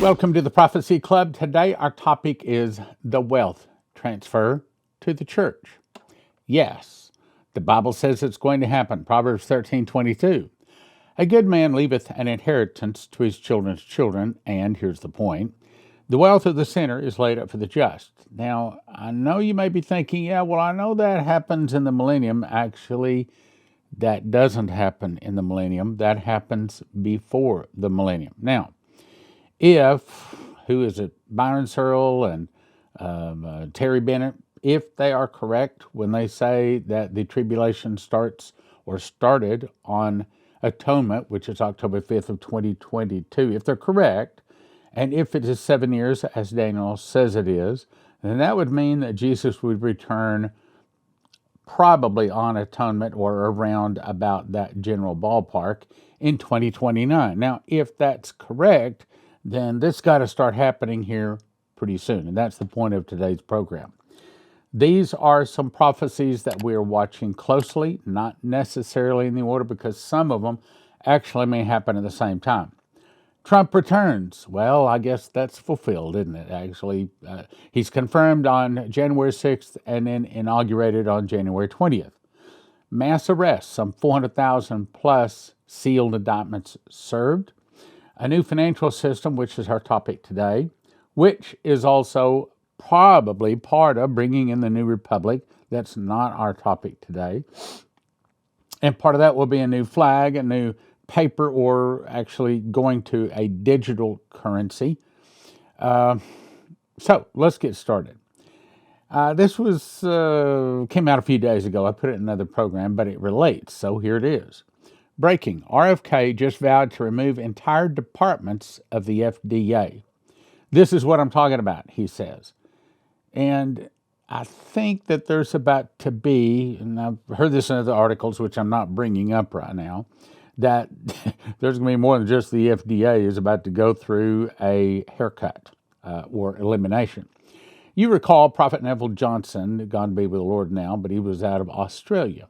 Welcome to the Prophecy Club. Today our topic is the wealth transfer to the church. Yes, the Bible says it's going to happen. Proverbs 13:22. A good man leaveth an inheritance to his children's children, and here's the point, the wealth of the sinner is laid up for the just. Now, I know you may be thinking, yeah, well, I know that happens in the millennium. Actually, that doesn't happen in the millennium. That happens before the millennium. Now, if, who is it, Byron Searle and Terry Bennett, if they are correct when they say that the tribulation starts or started on Atonement, which is October 5th of 2022, if they're correct, and if it is 7 years, as Daniel says it is, then that would mean that Jesus would return probably on Atonement or around about that general ballpark in 2029. Now, if that's correct, then this got to start happening here pretty soon. And that's the point of today's program. These are some prophecies that we are watching closely, not necessarily in the order, because some of them actually may happen at the same time. Trump returns. Well, I guess that's fulfilled, isn't it? Actually, he's confirmed on January 6th and then inaugurated on January 20th. Mass arrests, some 400,000 plus sealed indictments served. A new financial system, which is our topic today, which is also probably part of bringing in the new republic. That's not our topic today. And part of that will be a new flag, a new paper, or actually going to a digital currency. So let's get started. This came out a few days ago. I put it in another program, but it relates, so here it is. Breaking. RFK just vowed to remove entire departments of the FDA. This is what I'm talking about, he says. And I think that there's about to be, and I've heard this in other articles, which I'm not bringing up right now, that there's going to be more than just the FDA is about to go through a haircut or elimination. You recall Prophet Neville Johnson, God be with the Lord now, but he was out of Australia.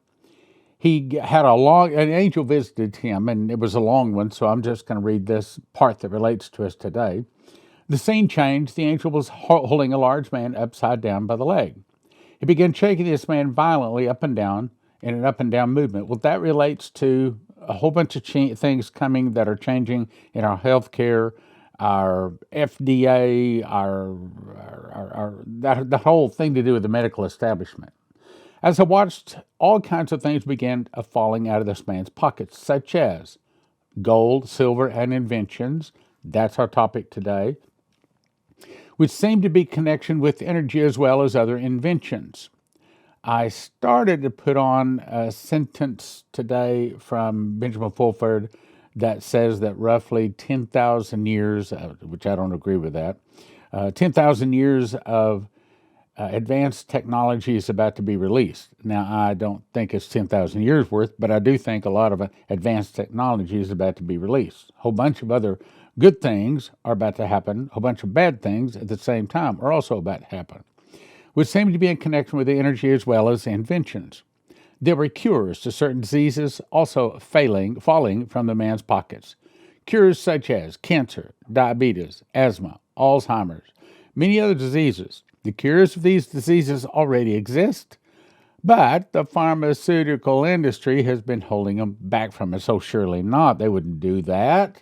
He had an angel visited him, and it was a long one, so I'm just going to read this part that relates to us today. The scene changed. The angel was holding a large man upside down by the leg. He began shaking this man violently up and down in an up and down movement. Well, that relates to a whole bunch of things coming that are changing in our healthcare, our FDA, the whole thing to do with the medical establishment. As I watched, all kinds of things began falling out of this man's pockets, such as gold, silver, and inventions. That's our topic today, which seemed to be connection with energy as well as other inventions. I started to put on a sentence today from Benjamin Fulford that says that roughly 10,000 years, which I don't agree with that, 10,000 years of advanced technology is about to be released. Now, I don't think it's 10,000 years worth, but I do think a lot of advanced technology is about to be released. A whole bunch of other good things are about to happen. A whole bunch of bad things at the same time are also about to happen, which seem to be in connection with the energy as well as inventions. There were cures to certain diseases also falling from the man's pockets. Cures such as cancer, diabetes, asthma, Alzheimer's, many other diseases. The cures of these diseases already exist, but the pharmaceutical industry has been holding them back from us. So surely not. They wouldn't do that.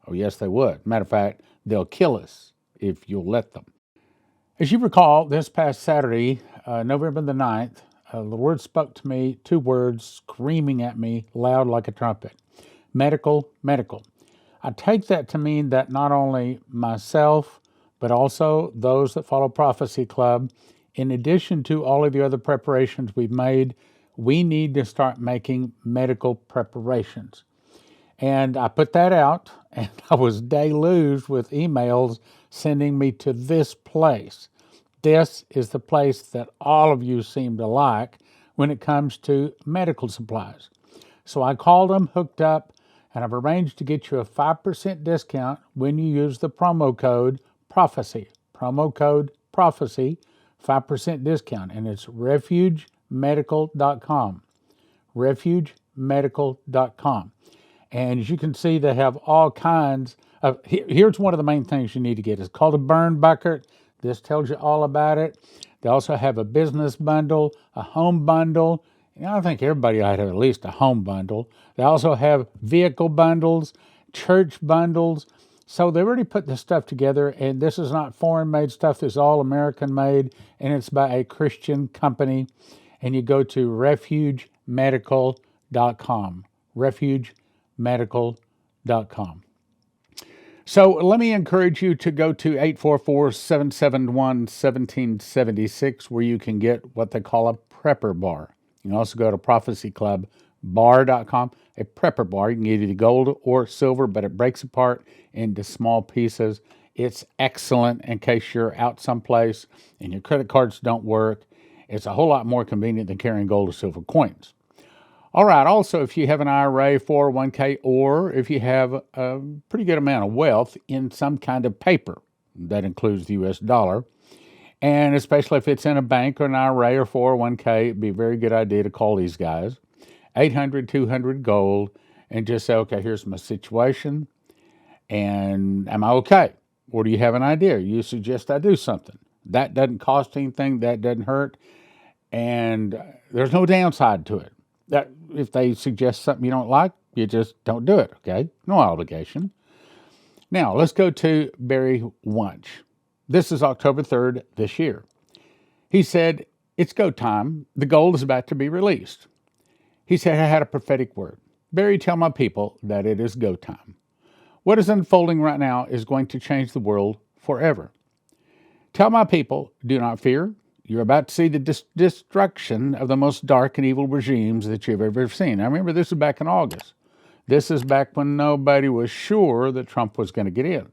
Oh, yes, they would. Matter of fact, they'll kill us if you'll let them. As you recall, this past Saturday, November the 9th, the Lord spoke to me 2 words screaming at me loud like a trumpet. Medical, medical. I take that to mean that not only myself, but also those that follow Prophecy Club, in addition to all of the other preparations we've made, we need to start making medical preparations. And I put that out, and I was deluged with emails sending me to this place. This is the place that all of you seem to like when it comes to medical supplies. So I called them, hooked up, and I've arranged to get you a 5% discount when you use the promo code Prophecy. Promo code Prophecy, 5% discount, and it's refugemedical.com. refugemedical.com. And as you can see, they have all kinds Here's one of the main things you need to get. It's called a burn bucket. This tells you all about it. They also have a business bundle, a home bundle. I think everybody ought to have at least a home bundle. They also have vehicle bundles, church bundles. So they already put this stuff together, and this is not foreign-made stuff. This is all American-made, and it's by a Christian company. And you go to refugemedical.com, refugemedical.com. So let me encourage you to go to 844-771-1776, where you can get what they call a prepper bar. You can also go to prophecyclubbar.com, a prepper bar. You can get either gold or silver, but it breaks apart into small pieces. It's excellent in case you're out someplace and your credit cards don't work. It's a whole lot more convenient than carrying gold or silver coins. All right, also, if you have an IRA, 401k, or if you have a pretty good amount of wealth in some kind of paper, that includes the U.S. dollar, and especially if it's in a bank or an IRA or 401k, it'd be a very good idea to call these guys, 800-200-GOLD, and just say, okay, here's my situation, and am I okay? Or do you have an idea? You suggest I do something. That doesn't cost anything, that doesn't hurt, and there's no downside to it. That if they suggest something you don't like, you just don't do it, okay? No obligation. Now, let's go to Barry Wunsch. This is October 3rd this year. He said, it's go time. The gold is about to be released. He said, I had a prophetic word. Barry, tell my people that it is go time. What is unfolding right now is going to change the world forever. Tell my people, do not fear. You're about to see the destruction of the most dark and evil regimes that you've ever seen. I remember this was back in August. This is back when nobody was sure that Trump was going to get in.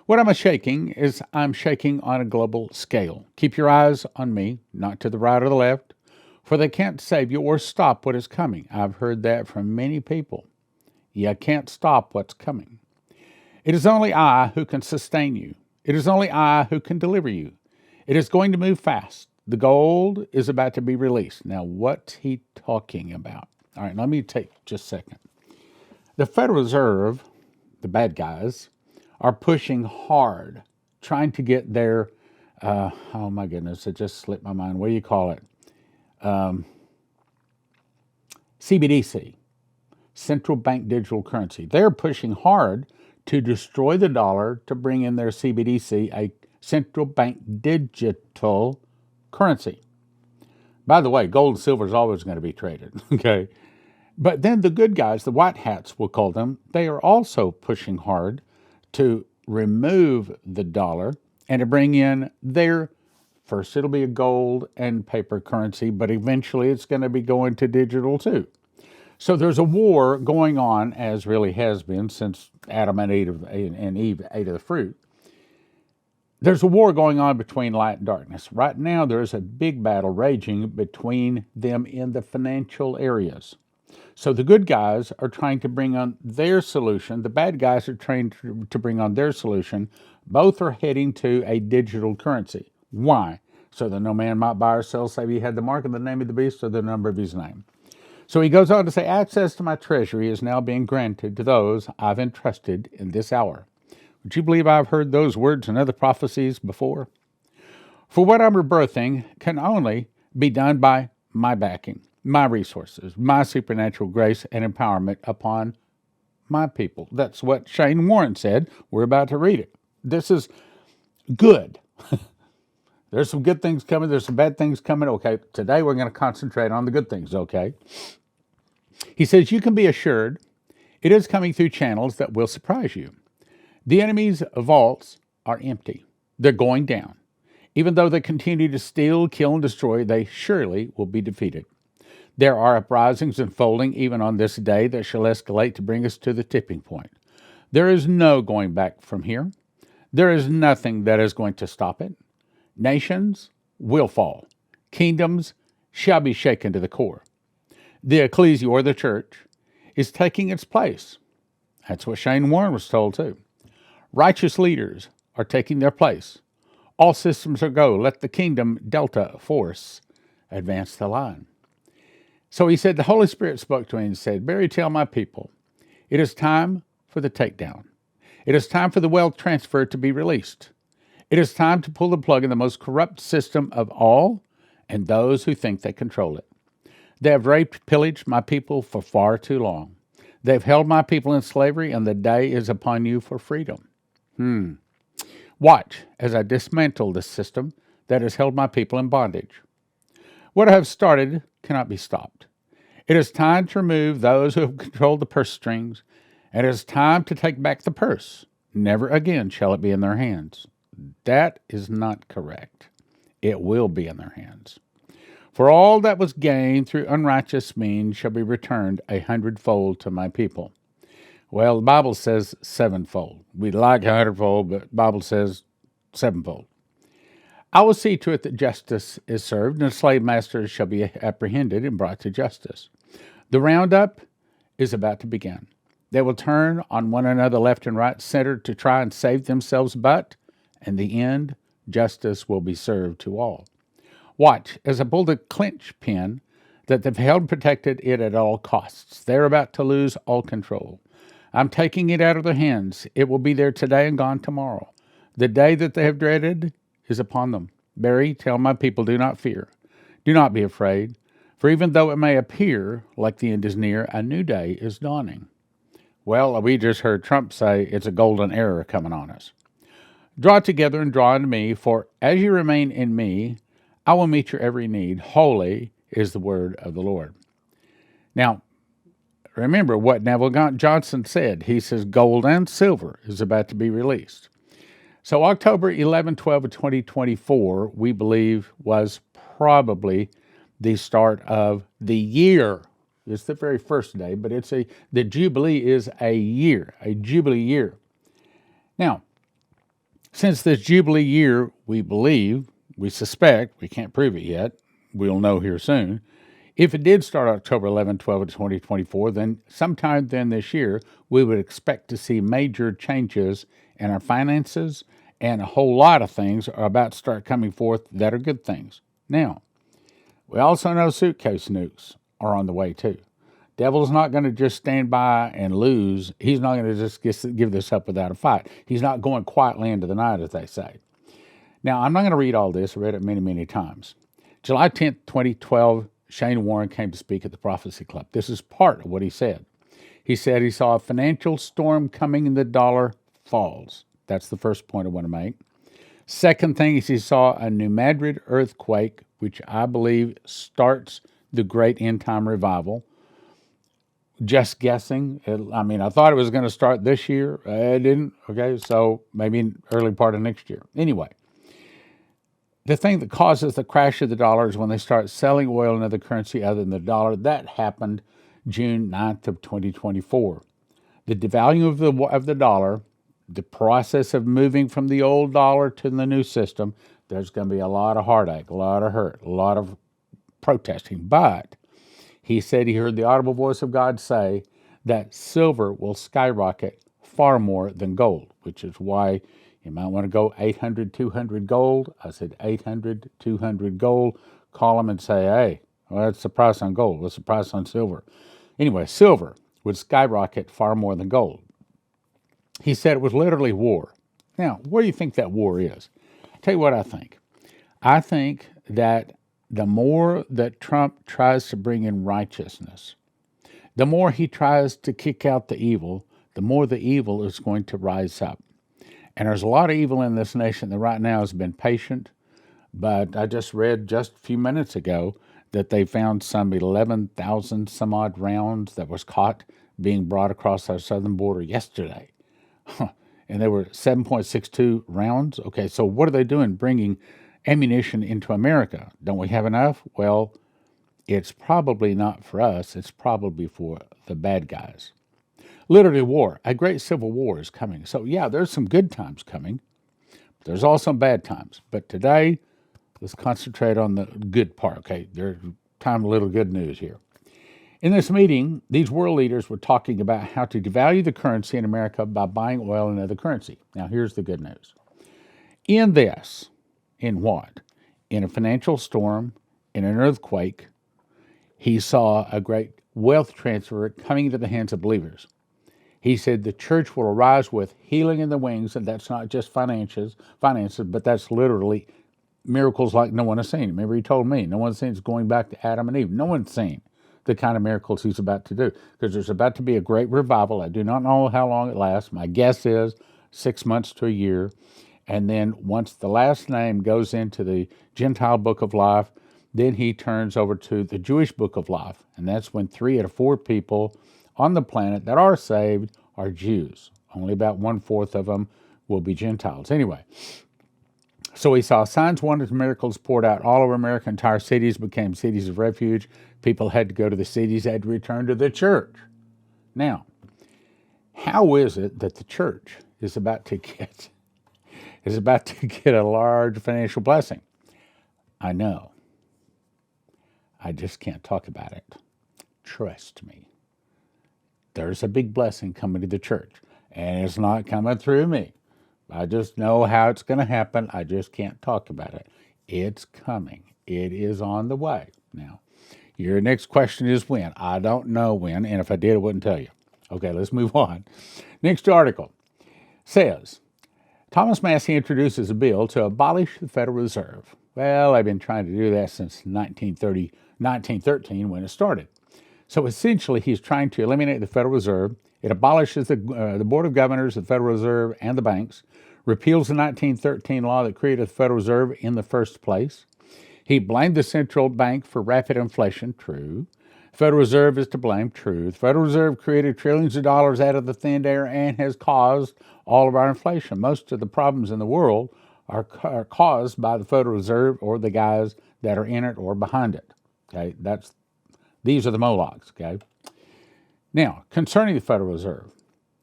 What I'm shaking is I'm shaking on a global scale. Keep your eyes on me, not to the right or the left, for they can't save you or stop what is coming. I've heard that from many people. You can't stop what's coming. It is only I who can sustain you. It is only I who can deliver you. It is going to move fast. The gold is about to be released. Now, what's he talking about? All right, let me take just a second. The Federal Reserve, the bad guys, are pushing hard, trying to get their, oh my goodness, it just slipped my mind. What do you call it? CBDC, Central Bank Digital Currency. They're pushing hard to destroy the dollar to bring in their CBDC, a central bank digital currency. By the way, gold and silver is always going to be traded, okay? But then the good guys, the white hats we'll call them, they are also pushing hard to remove the dollar and to bring in their, first it'll be a gold and paper currency, but eventually it's going to be going to digital too. So there's a war going on, as really has been since Adam and Eve ate of the fruit. There's a war going on between light and darkness. Right now, there is a big battle raging between them in the financial areas. So the good guys are trying to bring on their solution. The bad guys are trying to bring on their solution. Both are heading to a digital currency. Why? So that no man might buy or sell, save he had the mark of the name of the beast or the number of his name. So he goes on to say, access to my treasury is now being granted to those I've entrusted in this hour. Would you believe I've heard those words in other prophecies before? For what I'm rebirthing can only be done by my backing, my resources, my supernatural grace and empowerment upon my people. That's what Shane Warren said. We're about to read it. This is good. There's some good things coming. There's some bad things coming. Okay, today we're going to concentrate on the good things, okay? He says, you can be assured it is coming through channels that will surprise you. The enemy's vaults are empty. They're going down. Even though they continue to steal, kill, and destroy, they surely will be defeated. There are uprisings unfolding even on this day that shall escalate to bring us to the tipping point. There is no going back from here. There is nothing that is going to stop it. Nations will fall. Kingdoms shall be shaken to the core. The ecclesia, or the church, is taking its place. That's what Shane Warren was told too. Righteous leaders are taking their place. All systems are go. Let the kingdom Delta force advance the line. So he said, the Holy Spirit spoke to me and said, Barry, tell my people, it is time for the takedown. It is time for the wealth transfer to be released. It is time to pull the plug in the most corrupt system of all and those who think they control it. They have raped, pillaged my people for far too long. They've held my people in slavery, and the day is upon you for freedom. Watch as I dismantle the system that has held my people in bondage. What I have started cannot be stopped. It is time to remove those who have controlled the purse strings, and it is time to take back the purse. Never again shall it be in their hands. That is not correct. It will be in their hands. For all that was gained through unrighteous means shall be returned 100-fold to my people. Well, the Bible says sevenfold. We like 100-fold, but the Bible says sevenfold. I will see to it that justice is served, and slave masters shall be apprehended and brought to justice. The roundup is about to begin. They will turn on one another left and right, center, to try and save themselves, but in the end, justice will be served to all. Watch as I pull the clinch pin that they've held and protected it at all costs. They're about to lose all control. I'm taking it out of their hands. It will be there today and gone tomorrow. The day that they have dreaded is upon them. Barry, tell my people, do not fear. Do not be afraid. For even though it may appear like the end is near, a new day is dawning. Well, we just heard Trump say it's a golden era coming on us. Draw together and draw into me, for as you remain in me, I will meet your every need. Holy is the word of the Lord. Now, remember what Neville Johnson said. He says gold and silver is about to be released. So October 11, 12 of 2024, we believe, was probably the start of the year. It's the very first day, but the Jubilee is a Jubilee year. Now, since this Jubilee year, we believe, we suspect, we can't prove it yet, we'll know here soon, if it did start October 11, 12 of 2024, then sometime then this year, we would expect to see major changes in our finances, and a whole lot of things are about to start coming forth that are good things. Now, we also know suitcase nukes are on the way too. Devil's not going to just stand by and lose. He's not going to just give this up without a fight. He's not going quietly into the night, as they say. Now, I'm not going to read all this. I read it many, many times. July 10th, 2012, Shane Warren came to speak at the Prophecy Club. This is part of what he said. He said he saw a financial storm coming and the dollar falls. That's the first point I want to make. Second thing is he saw a New Madrid earthquake, which I believe starts the great end-time revival. Just guessing. I thought it was going to start this year. It didn't. Okay, so maybe in early part of next year. Anyway, the thing that causes the crash of the dollar is when they start selling oil and other currency other than the dollar. That happened June 9th of 2024. The devaluing of the dollar, the process of moving from the old dollar to the new system, there's going to be a lot of heartache, a lot of hurt, a lot of protesting. But he said he heard the audible voice of God say that silver will skyrocket far more than gold, which is why you might want to go 800, 200 gold. I said 800, 200 gold. Call them and say, hey, well, that's the price on gold. What's the price on silver? Anyway, silver would skyrocket far more than gold. He said it was literally war. Now, what do you think that war is? I'll tell you what I think. I think that the more that Trump tries to bring in righteousness, the more he tries to kick out the evil, the more the evil is going to rise up. And there's a lot of evil in this nation that right now has been patient, but I just read just a few minutes ago that they found some 11,000 some odd rounds that was caught being brought across our southern border yesterday. And they were 7.62 rounds. Okay, so what are they doing bringing ammunition into America? Don't we have enough? Well, it's probably not for us. It's probably for the bad guys. Literally war. A great civil war is coming. So, yeah, there's some good times coming. But there's also bad times. But today, let's concentrate on the good part. Okay, there's time a little good news here. In this meeting, these world leaders were talking about how to devalue the currency in America by buying oil and other currency. Now, here's the good news. In this, in what? In a financial storm, in an earthquake, he saw a great wealth transfer coming into the hands of believers. He said the church will arise with healing in the wings, and that's not just finances, but that's literally miracles like no one has seen. Remember, he told me, no one's seen. It's going back to Adam and Eve. No one's seen the kind of miracles he's about to do, because there's about to be a great revival. I do not know how long it lasts. My guess is 6 months to a year. And then once the last name goes into the Gentile book of life, then he turns over to the Jewish book of life. And that's when 3 out of 4 people on the planet that are saved are Jews. Only about 1/4 of them will be Gentiles. Anyway, so he saw signs, wonders, and miracles poured out all over America. Entire cities became cities of refuge. People had to go to the cities, had to return to the church. Now, how is it that the church is about to get a large financial blessing? I know. I just can't talk about it. Trust me. There's a big blessing coming to the church, and it's not coming through me. I just know how it's going to happen. I just can't talk about it. It's coming. It is on the way. Now, your next question is when. I don't know when, and if I did, I wouldn't tell you. Okay, let's move on. Next article says, Thomas Massey introduces a bill to abolish the Federal Reserve. Well, I've been trying to do that since 1913 when it started. So essentially, he's trying to eliminate the Federal Reserve. It abolishes the Board of Governors of the Federal Reserve and the banks, repeals the 1913 law that created the Federal Reserve in the first place. He blamed the central bank for rapid inflation, true. The Federal Reserve is to blame, true. The Federal Reserve created trillions of dollars out of the thin air and has caused all of our inflation. Most of the problems in the world are caused by the Federal Reserve or the guys that are in it or behind it. Okay, these are the Molochs, okay? Now, concerning the Federal Reserve,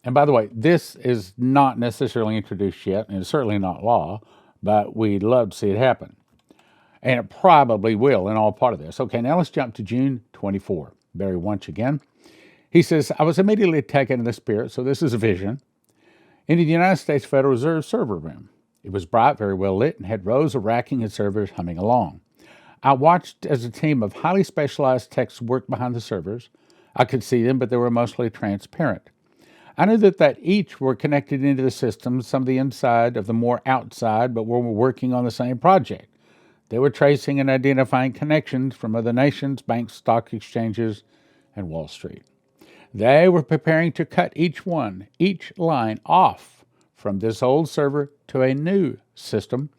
and by the way, this is not necessarily introduced yet, and it's certainly not law, but we'd love to see it happen. And it probably will in all part of this. Okay, now let's jump to June 24. Barry once again. He says, I was immediately taken in the spirit, so this is a vision, into the United States Federal Reserve server room. It was bright, very well lit, and had rows of racking and servers humming along. I watched as a team of highly specialized techs worked behind the servers. I could see them, but they were mostly transparent. I knew that each were connected into the system, some of the inside of the more outside, but were working on the same project. They were tracing and identifying connections from other nations, banks, stock exchanges, and Wall Street. They were preparing to cut each line off from this old server to a new system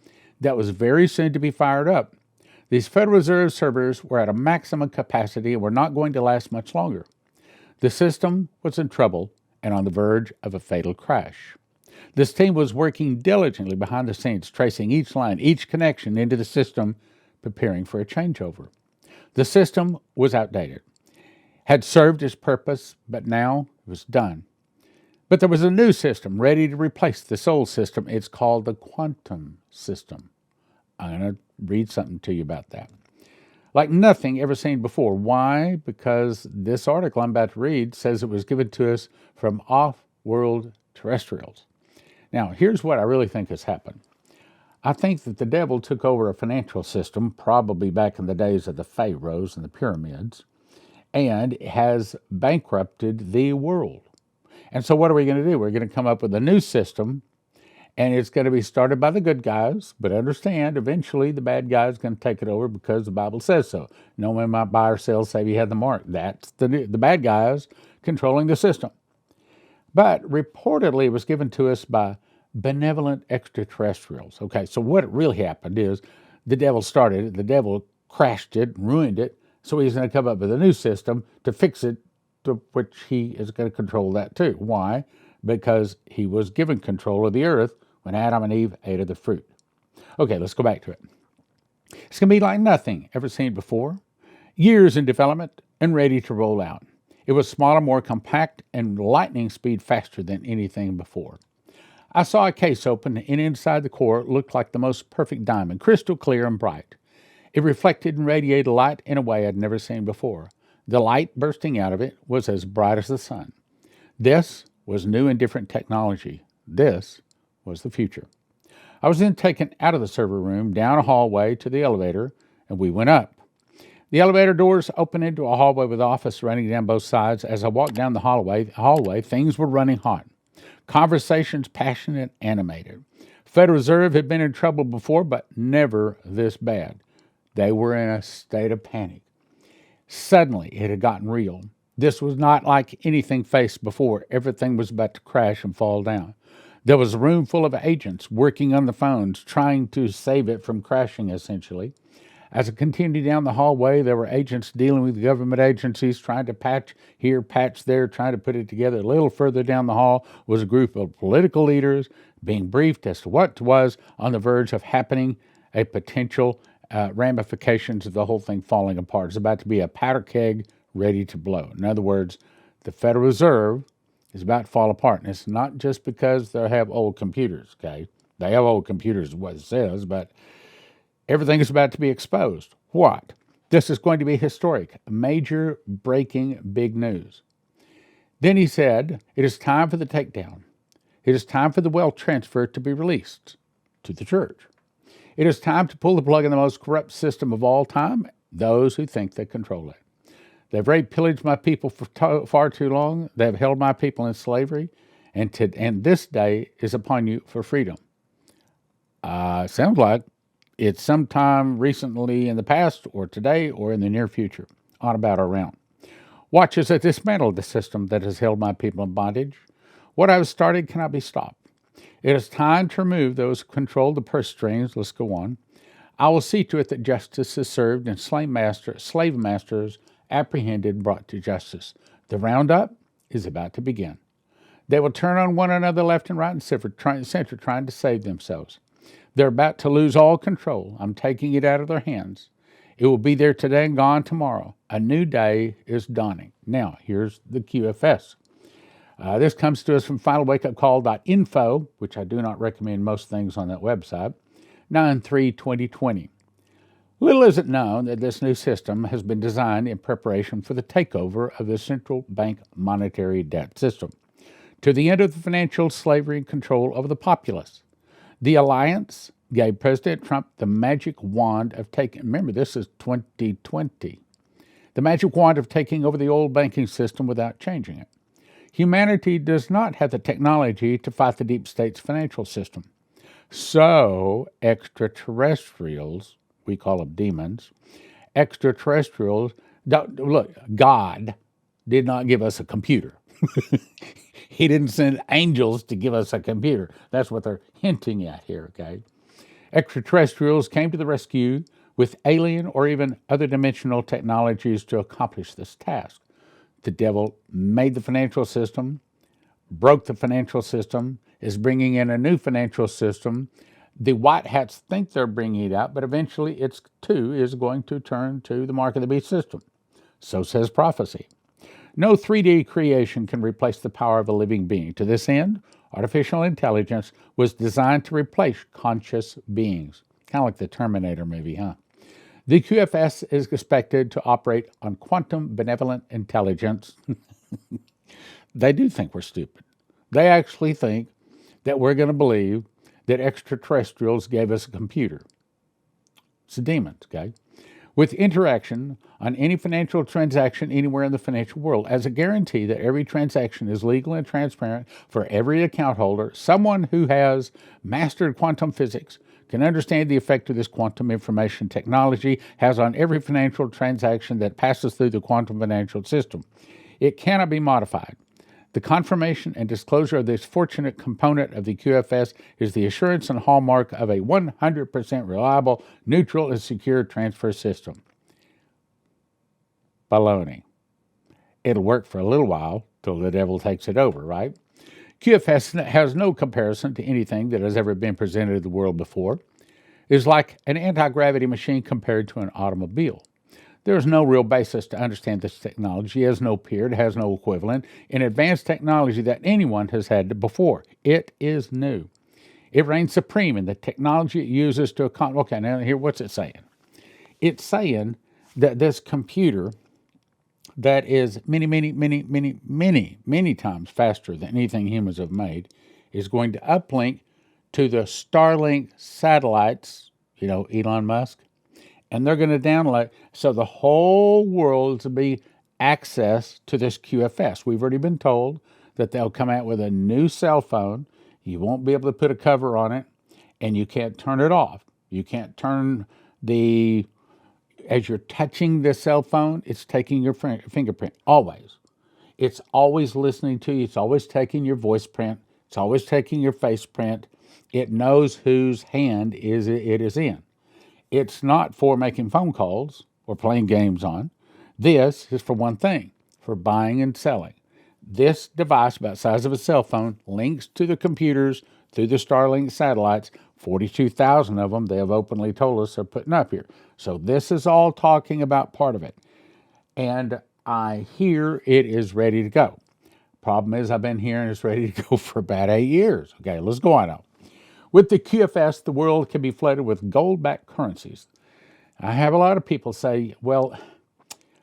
that was very soon to be fired up. These Federal Reserve servers were at a maximum capacity and were not going to last much longer. The system was in trouble and on the verge of a fatal crash. This team was working diligently behind the scenes, tracing each line, each connection into the system, preparing for a changeover. The system was outdated, had served its purpose, but now it was done. But there was a new system ready to replace this old system. It's called the quantum system. I'm going to read something to you about that. Like nothing ever seen before. Why? Because this article I'm about to read says it was given to us from off-world terrestrials. Now, here's what I really think has happened. I think that the devil took over a financial system, probably back in the days of the pharaohs and the pyramids, and has bankrupted the world. And so what are we going to do? We're going to come up with a new system, and it's going to be started by the good guys, but understand, eventually the bad guy is going to take it over because the Bible says so. No man might buy or sell save he had the mark. That's the bad guys controlling the system. But reportedly it was given to us by benevolent extraterrestrials. Okay, so what really happened is the devil started it, the devil crashed it, ruined it, so he's going to come up with a new system to fix it, to which he is going to control that too. Why? Because he was given control of the earth when Adam and Eve ate of the fruit. Okay, let's go back to it. It's going to be like nothing ever seen before. Years in development and ready to roll out. It was smaller, more compact, and lightning speed faster than anything before. I saw a case open, and inside the core looked like the most perfect diamond, crystal clear and bright. It reflected and radiated light in a way I'd never seen before. The light bursting out of it was as bright as the sun. This was new and different technology. This was the future. I was then taken out of the server room, down a hallway to the elevator, and we went up. The elevator doors opened into a hallway with office running down both sides. As I walked down the hallway, things were running hot. Conversations passionate and animated. Federal Reserve had been in trouble before, but never this bad. They were in a state of panic. Suddenly, it had gotten real. This was not like anything faced before. Everything was about to crash and fall down. There was a room full of agents working on the phones, trying to save it from crashing, essentially. As I continued down the hallway, there were agents dealing with government agencies, trying to patch here, patch there, trying to put it together. A little further down the hall was a group of political leaders being briefed as to what was on the verge of happening, a potential ramifications of the whole thing falling apart. It's about to be a powder keg ready to blow. In other words, the Federal Reserve is about to fall apart. And it's not just because they have old computers, okay? They have old computers, is what it says, but everything is about to be exposed. What? This is going to be historic, major breaking big news. Then he said, it is time for the takedown. It is time for the wealth transfer to be released to the church. It is time to pull the plug on the most corrupt system of all time, those who think they control it. They've raped, pillaged my people for far too long. They've held my people in slavery, and this day is upon you for freedom. Sounds like it's sometime recently in the past, or today, or in the near future, on about or around. Watch as I dismantle the system that has held my people in bondage. What I have started cannot be stopped. It is time to remove those who control the purse strings. Let's go on. I will see to it that justice is served and slave masters apprehended and brought to justice. The roundup is about to begin. They will turn on one another left and right and center trying to save themselves. They're about to lose all control. I'm taking it out of their hands. It will be there today and gone tomorrow. A new day is dawning. Now, here's the QFS. This comes to us from finalwakeupcall.info, which I do not recommend most things on that website, 9/3/2020. Little is it known that this new system has been designed in preparation for the takeover of the central bank monetary debt system, to the end of the financial slavery and control of the populace. The alliance gave President Trump the magic wand of taking, remember this is 2020, the magic wand of taking over the old banking system without changing it. Humanity does not have the technology to fight the deep state's financial system. So extraterrestrials, we call them demons, extraterrestrials, look, God did not give us a computer. He didn't send angels to give us a computer. That's what they're hinting at here, okay? Extraterrestrials came to the rescue with alien or even other dimensional technologies to accomplish this task. The devil made the financial system, broke the financial system, is bringing in a new financial system. The white hats think they're bringing it out, but eventually it too is going to turn to the mark of the beast system. So says prophecy. No 3D creation can replace the power of a living being. To this end, artificial intelligence was designed to replace conscious beings. Kind of like the Terminator movie, huh? The QFS is expected to operate on quantum benevolent intelligence. They do think we're stupid. They actually think that we're going to believe that extraterrestrials gave us a computer. It's the demons, okay? With interaction on any financial transaction anywhere in the financial world, as a guarantee that every transaction is legal and transparent for every account holder, someone who has mastered quantum physics can understand the effect of this quantum information technology has on every financial transaction that passes through the quantum financial system. It cannot be modified. The confirmation and disclosure of this fortunate component of the QFS is the assurance and hallmark of a 100% reliable, neutral, and secure transfer system. Baloney. It'll work for a little while till the devil takes it over, right? QFS has no comparison to anything that has ever been presented to the world before. It is like an anti-gravity machine compared to an automobile. There is no real basis to understand this technology. It has no peer, it has no equivalent in advanced technology that anyone has had before. It is new. It reigns supreme in the technology it uses to accomplish. Okay, now here, what's it saying? It's saying that this computer that is many times faster than anything humans have made is going to uplink to the Starlink satellites, Elon Musk, and they're going to download. So the whole world to be access to this QFS. We've already been told that they'll come out with a new cell phone. You won't be able to put a cover on it, and you can't turn it off. You can't turn the, as you're touching the cell phone, it's taking your fingerprint, always. It's always listening to you. It's always taking your voice print. It's always taking your face print. It knows whose hand it is in. It's not for making phone calls or playing games on. This is for one thing, for buying and selling. This device, about the size of a cell phone, links to the computers through the Starlink satellites. 42,000 of them, they have openly told us, they're putting up here. So this is all talking about part of it. And I hear it is ready to go. Problem is, I've been hearing it's ready to go for about 8 years. Okay, let's go on now. With the QFS, the world can be flooded with gold-backed currencies. I have a lot of people say, well,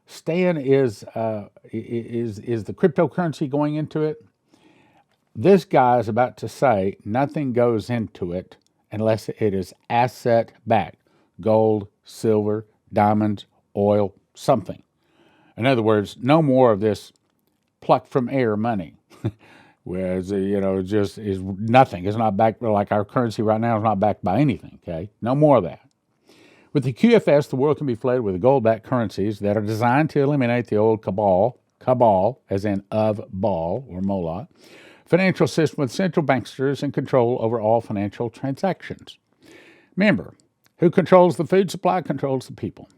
Stan, is the cryptocurrency going into it? This guy is about to say nothing goes into it unless it is asset-backed. Gold, silver, diamonds, oil, something. In other words, no more of this plucked from air money. Whereas, just is nothing. It's not backed, like our currency right now is not backed by anything, okay? No more of that. With the QFS, the world can be flooded with gold-backed currencies that are designed to eliminate the old cabal, as in of Baal or Moloch, financial system with central banksters and control over all financial transactions. Remember, who controls the food supply controls the people.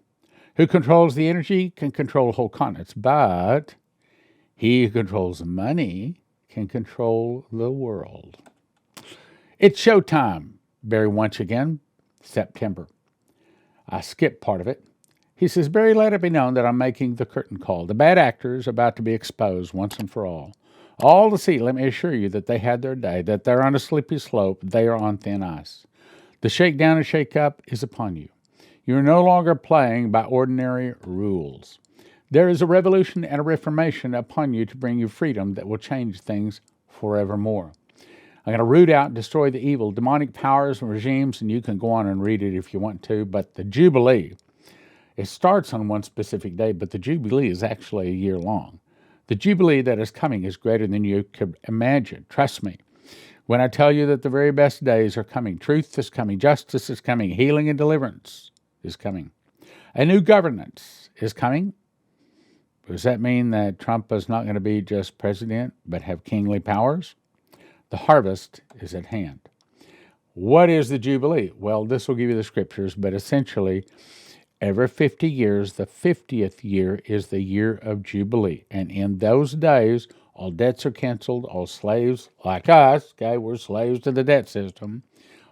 Who controls the energy can control whole continents, but he who controls the money can control the world. It's Showtime, Barry once again, September. I skipped part of it. He says, Barry, let it be known that I'm making the curtain call. The bad actors are about to be exposed once and for all. All to see, let me assure you that they had their day, that they're on a slippery slope, they are on thin ice. The shakedown and shake-up is upon you. You are no longer playing by ordinary rules. There is a revolution and a reformation upon you to bring you freedom that will change things forevermore. I'm going to root out and destroy the evil, demonic powers and regimes, and you can go on and read it if you want to, but the Jubilee, it starts on one specific day, but the Jubilee is actually a year long. The Jubilee that is coming is greater than you could imagine. Trust me. When I tell you that the very best days are coming, truth is coming, justice is coming, healing and deliverance is coming. A new governance is coming. Does that mean that Trump is not going to be just president, but have kingly powers? The harvest is at hand. What is the Jubilee? Well, this will give you the scriptures, but essentially, every 50 years, the 50th year is the year of Jubilee. And in those days, all debts are canceled, all slaves, like us, okay, we're slaves to the debt system,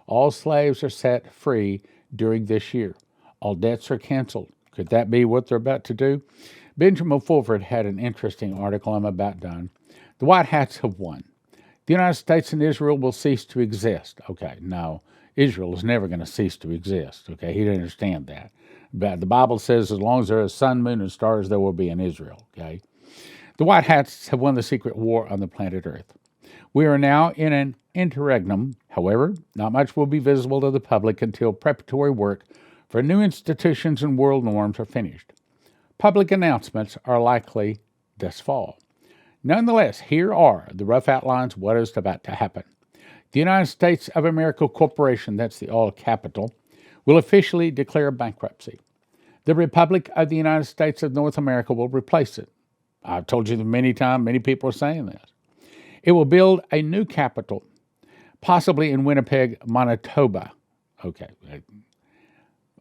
all slaves are set free during this year. All debts are canceled. Could that be what they're about to do? Benjamin Fulford had an interesting article. I'm about done. The White Hats have won. The United States and Israel will cease to exist. Okay, no, Israel is never going to cease to exist. Okay, he didn't understand that. But the Bible says as long as there is sun, moon, and stars, there will be an Israel. Okay, the White Hats have won the secret war on the planet Earth. We are now in an interregnum. However, not much will be visible to the public until preparatory work for new institutions and world norms are finished. Public announcements are likely this fall. Nonetheless, here are the rough outlines of what is about to happen. The United States of America Corporation, that's the all capital, will officially declare bankruptcy. The Republic of the United States of North America will replace it. I've told you many times, many people are saying this. It will build a new capital, possibly in Winnipeg, Manitoba. Okay,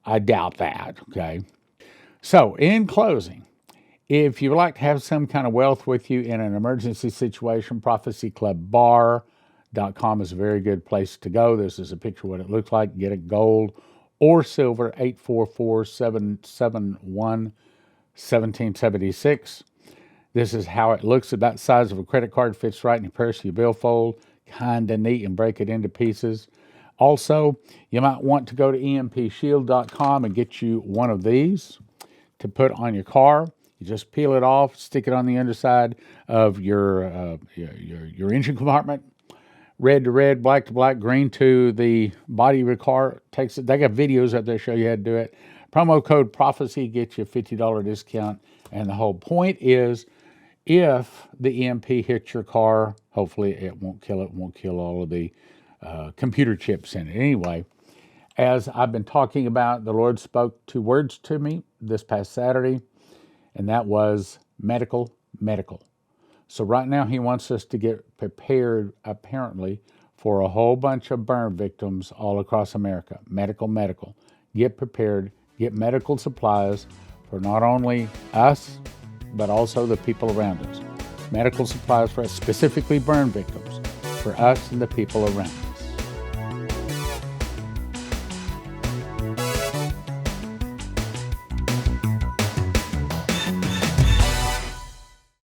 I doubt that, okay? So, in closing, if you would like to have some kind of wealth with you in an emergency situation, prophecyclubbar.com is a very good place to go. This is a picture of what it looks like. Get it gold or silver, 844-771-1776. This is how it looks, about the size of a credit card, fits right in your purse, your billfold, kind of neat, and break it into pieces. Also, you might want to go to empshield.com and get you one of these to put on your car. You just peel it off, stick it on the underside of your engine compartment. Red to red, black to black, green to the body of your car. They got videos up there show you how to do it. Promo code Prophecy gets you a $50 discount. And the whole point is, if the EMP hits your car, hopefully it won't kill it, won't kill all of the computer chips in it. Anyway, as I've been talking about, the Lord spoke 2 words to me this past Saturday, and that was medical, medical. So right now he wants us to get prepared, apparently, for a whole bunch of burn victims all across America. Medical, medical. Get prepared, get medical supplies for not only us, but also the people around us. Medical supplies for us, specifically burn victims, for us and the people around us.